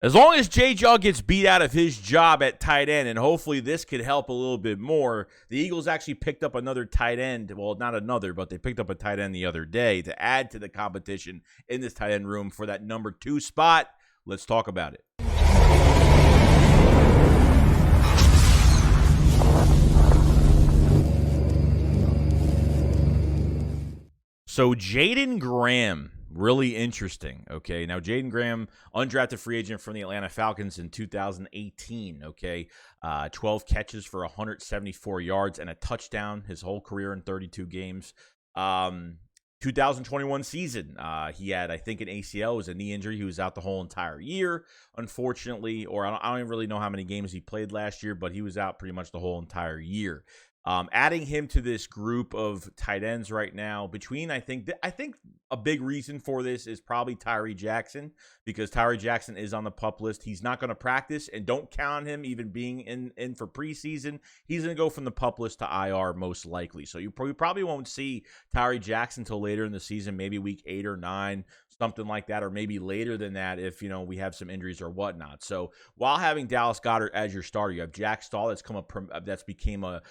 As long as J-Jaw gets beat out of his job at tight end, and hopefully this could help a little bit more, the Eagles actually picked up another tight end. Well, not another, but they picked up a tight end the other day to add to the competition in this tight end room for that number 2 spot. Let's talk about it. So Jaeden Graham, really interesting, okay? Now, Jaeden Graham, undrafted free agent from the Atlanta Falcons in 2018, okay? 12 catches for 174 yards and a touchdown his whole career in 32 games. 2021 season, he had, I think, an ACL. It was a knee injury. He was out the whole entire year, unfortunately, or I don't even really know how many games he played last year, but he was out pretty much the whole entire year. Adding him to this group of tight ends right now, between I think a big reason for this is probably Tyra Jackson, because Tyra Jackson is on the PUP list. He's not going to practice, and don't count on him even being in for preseason. He's going to go from the PUP list to IR most likely. So you probably won't see Tyra Jackson until later in the season, maybe week 8 or 9, something like that, or maybe later than that if, we have some injuries or whatnot. So while having Dallas Goedert as your starter, you have Jack Stahl that's became a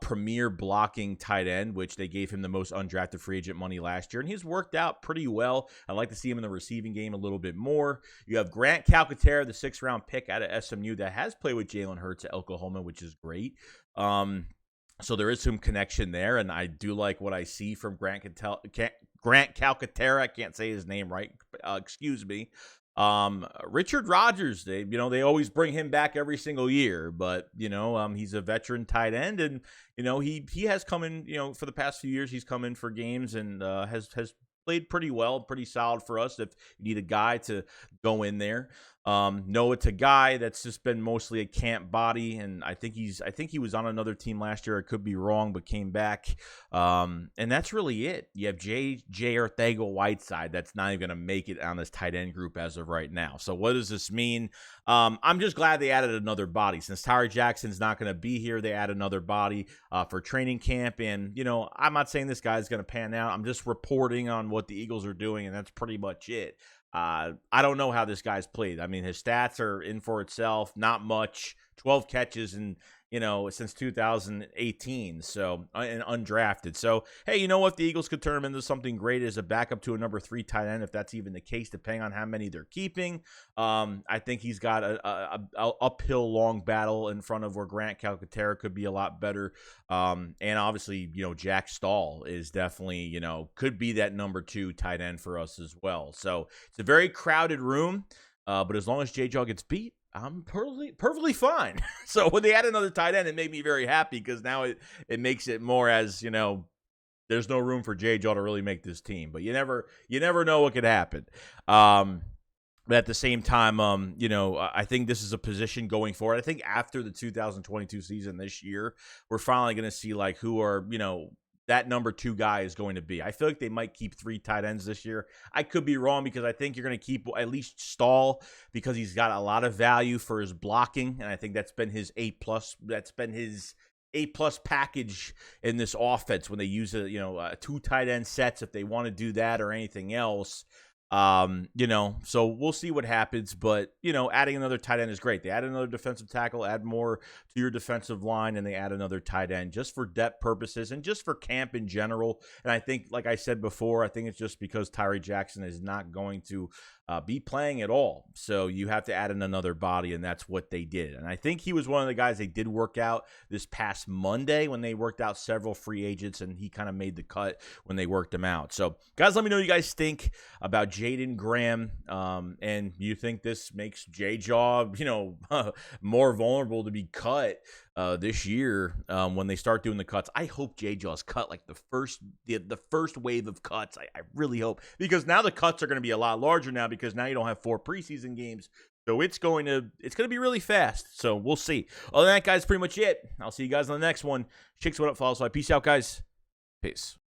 premier blocking tight end, which they gave him the most undrafted free agent money last year, and he's worked out pretty well. I'd like to see him in the receiving game a little bit more. You have Grant Calcaterra, the 6th-round pick out of SMU that has played with Jalen Hurts at Oklahoma, which is great. So there is some connection there, and I do like what I see from Grant Calcaterra. I can't say his name right. Excuse me. Richard Rodgers, they always bring him back every single year, but he's a veteran tight end, and he has come in, for the past few years, he's come in for games and has played pretty well, pretty solid for us if you need a guy to go in there. Noah Tagai, that's just been mostly a camp body, and I think he was on another team last year. I could be wrong, but came back. And that's really it. You have J. Ortega-Whiteside that's not even going to make it on this tight end group as of right now. So what does this mean? I'm just glad they added another body. Since Tyra Jackson's not going to be here, they add another body for training camp. And, I'm not saying this guy's going to pan out. I'm just reporting on what the Eagles are doing, and that's pretty much it. I don't know how this guy's played. I mean, his stats are in for itself. Not much. 12 catches and since 2018, so and undrafted. So hey, you know what? The Eagles could turn him into something great as a backup to a number 3 tight end, if that's even the case, depending on how many they're keeping. I think he's got a uphill long battle in front of where Grant Calcaterra could be a lot better. And obviously, Jack Stahl is definitely, could be that number 2 tight end for us as well. So it's a very crowded room, but as long as J-Jaw gets beat, I'm perfectly fine. So when they add another tight end, it made me very happy, because now it makes it more as, there's no room for J-Jaw to really make this team. But you never know what could happen. But at the same time, I think this is a position going forward. I think after the 2022 season this year, we're finally going to see who are, that number 2 guy is going to be. I feel like they might keep 3 tight ends this year. I could be wrong, because I think you're going to keep at least Stahl, because he's got a lot of value for his blocking, and I think that's been his A+. That's been his A+ package in this offense when they use 2 tight end sets, if they want to do that or anything else. So we'll see what happens, but, adding another tight end is great. They add another defensive tackle, add more to your defensive line, and they add another tight end just for depth purposes and just for camp in general. And I think, like I said before, I think it's just because Tyra Jackson is not going to be playing at all. So you have to add in another body, and that's what they did. And I think he was one of the guys they did work out this past Monday when they worked out several free agents, and he kind of made the cut when they worked him out. So, guys, let me know what you guys think about Jaeden Graham, and you think this makes J-Jaw, more vulnerable to be cut this year when they start doing the cuts. I hope J-Jaw's cut like the first wave of cuts. I really hope, because now the cuts are going to be a lot larger now, because now you don't have 4 preseason games. So it's going to be really fast. So we'll see. Other than that, guys, pretty much it. I'll see you guys on the next one. SHAKESQUAD up, follow us. Peace out, guys. Peace.